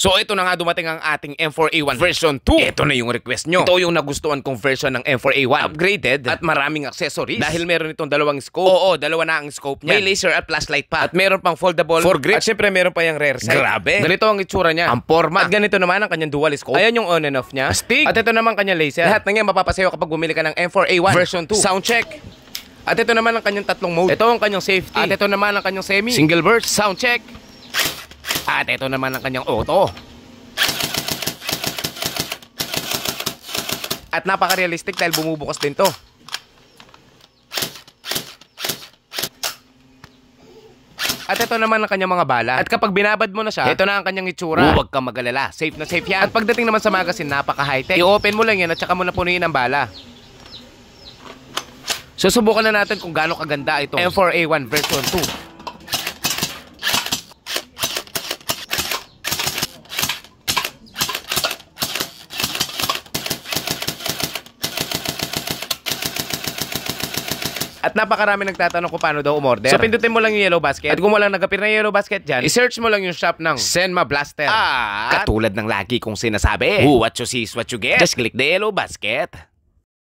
So ito na nga dumating ang ating M4A1 version 2. Ito na yung request nyo. Ito yung nagustuhan kong version ng M4A1. Upgraded at maraming accessories. Dahil meron itong dalawang scope. Oo, dalawa na ang scope niya. May laser at flashlight pa. At meron pang foldable for grip. At syempre meron pa yung rear sight. Grabe. Ganito ang itsura niya. Ang forma. At ganito naman ang kanyang dual scope. Ayan yung on and off niya. Astig. At ito naman kanyang laser. Lahat ng yan mapapasayo kapag bumili ka ng M4A1 version 2. Sound check. At ito naman ang kanyang tatlong mode. Ito ang kanyang safety. At ito naman ang kanyang semi. Single burst. Sound check. At ito naman ang kanyang auto. At napaka-realistic dahil bumubukas din to. At ito naman ang kanyang mga bala. At kapag binabad mo na siya, ito na ang kanyang itsura. Huwag kang mag-alala. Safe na safe yan. At pagdating naman sa magazine, napaka-high-tech. I-open mo lang yan at saka mo na punuin ang bala. Susubukan na natin kung gaano kaganda itong M4A1 version 2. At napakarami nagtatanong kung paano daw umorder. So pindutin mo lang yung yellow basket. At kung walang nag-appear na yellow basket dyan, i-search mo lang yung shop ng Senma Blaster. At katulad ng lagi kong sinasabi, what you see is what you get. Just click the yellow basket.